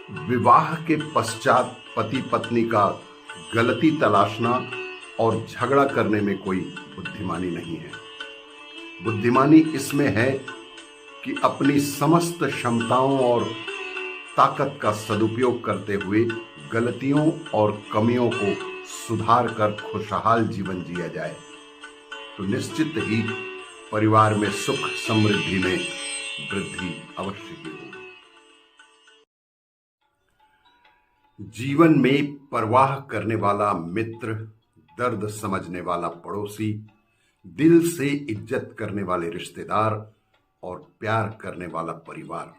विवाह के पश्चात पति पत्नी का गलती तलाशना और झगड़ा करने में कोई बुद्धिमानी नहीं है। बुद्धिमानी इसमें है कि अपनी समस्त क्षमताओं और ताकत का सदुपयोग करते हुए गलतियों और कमियों को सुधार कर खुशहाल जीवन जिया जाए तो निश्चित ही परिवार में सुख समृद्धि में वृद्धि अवश्य ही होगी। जीवन में परवाह करने वाला मित्र, दर्द समझने वाला पड़ोसी, दिल से इज्जत करने वाले रिश्तेदार और प्यार करने वाला परिवार,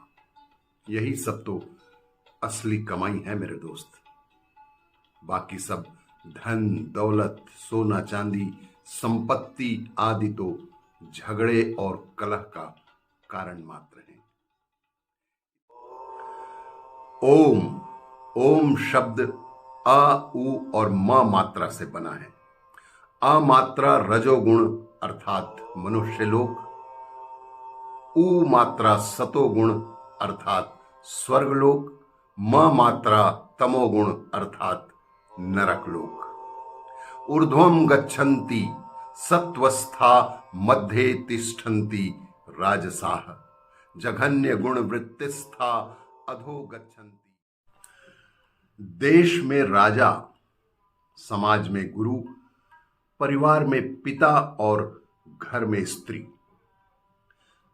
यही सब तो असली कमाई है मेरे दोस्त। बाकी सब धन दौलत, सोना चांदी, संपत्ति आदि तो झगड़े और कलह का कारण मात्र हैं। ओम शब्द अ, उ और म मात्रा से बना है। अ मात्रा रजोगुण अर्थात मनुष्य लोक, उ मात्रा सतोगुण अर्थात स्वर्गलोक, म मात्रा तमोगुण अर्थात नरकलोक। ऊर्ध्वं गच्छन्ति सत्वस्था मध्ये तिष्ठन्ति राजसाः, जघन्य गुण वृत्तिस्था अधो गच्छन्ति। देश में राजा, समाज में गुरु, परिवार में पिता और घर में स्त्री,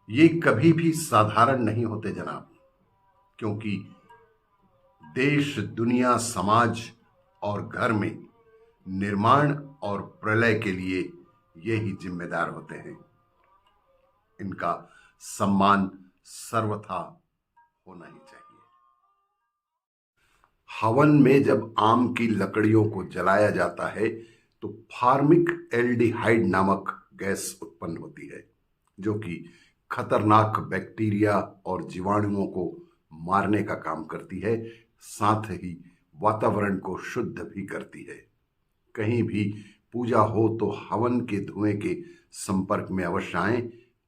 ये कभी भी साधारण नहीं होते जनाब, क्योंकि देश, दुनिया, समाज और घर में निर्माण और प्रलय के लिए ये ही जिम्मेदार होते हैं। इनका सम्मान सर्वथा होना ही चाहिए। हवन में जब आम की लकड़ियों को जलाया जाता है तो फार्मिक एल्डिहाइड नामक गैस उत्पन्न होती है, जो कि खतरनाक बैक्टीरिया और जीवाणुओं को मारने का काम करती है, साथ ही वातावरण को शुद्ध भी करती है। कहीं भी पूजा हो तो हवन के धुएं के संपर्क में अवश्य आएं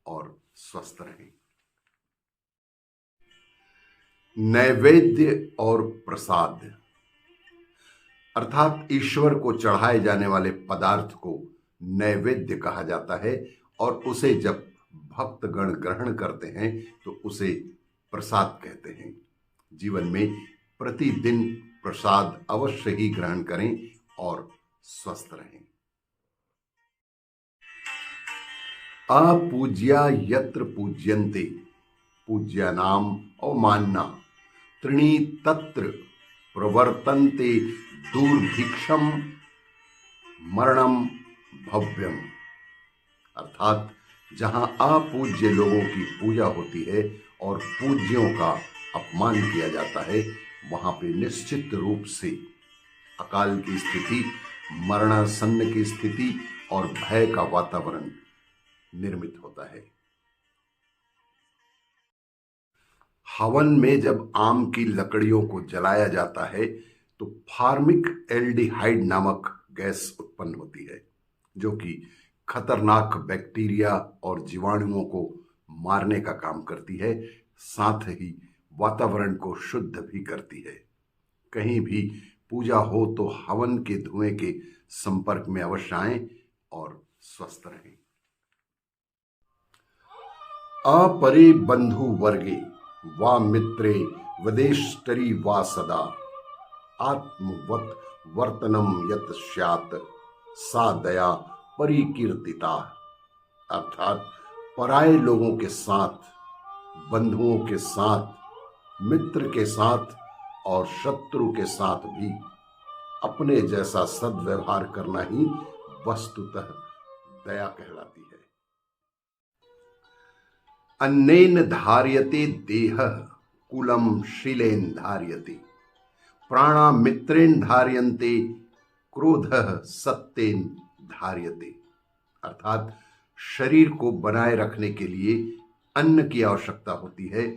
और स्वस्थ रहें। नैवेद्य और प्रसाद अर्थात ईश्वर को चढ़ाए जाने वाले पदार्थ को नैवेद्य कहा जाता है और उसे जब भक्तगण ग्रहण करते हैं तो उसे प्रसाद कहते हैं। जीवन में प्रतिदिन प्रसाद अवश्य ही ग्रहण करें और स्वस्थ रहें। अपूज्या यत्र पूज्यन्ते पूज्यानाम अवमानना त्रीणि तत्र प्रवर्तन्ते दुर्भिक्षम मरणम भव्यम। अर्थात जहां अपूज्य लोगों की पूजा होती है और पूज्यों का अपमान किया जाता है, वहां पे निश्चित रूप से अकाल की स्थिति, मरणासन्न की स्थिति और भय का वातावरण निर्मित होता है। हवन में जब आम की लकड़ियों को जलाया जाता है तो फार्मिक एल्डिहाइड नामक गैस उत्पन्न होती है, जो कि खतरनाक बैक्टीरिया और जीवाणुओं को मारने का काम करती है, साथ ही वातावरण को शुद्ध भी करती है। कहीं भी पूजा हो तो हवन के धुएं के संपर्क में अवश्य आएं और स्वस्थ रहें। अपरे बंधु वर्गे वा मित्रे वदेष्टरि वा सदा आत्मवत वर्तनम यत स्यात् सा दया परिकीर्तिता। अर्थात पराये लोगों के साथ, बंधुओं के साथ, मित्र के साथ और शत्रु के साथ भी अपने जैसा सद्व्यवहार करना ही वस्तुतः दया कहलाती है। अन्नेन धार्यते देहः कुलम शीलेन धार्यते, प्राणा मित्रेण धार्यन्ते, क्रोधः सत्येन धार्यते। अर्थात शरीर को बनाए रखने के लिए अन्न की आवश्यकता होती है,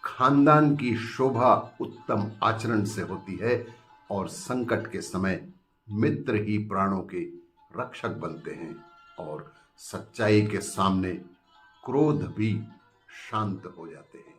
खानदान की शोभा उत्तम आचरण से होती है और संकट के समय मित्र ही प्राणों के रक्षक बनते हैं और सच्चाई के सामने क्रोध भी शांत हो जाते हैं।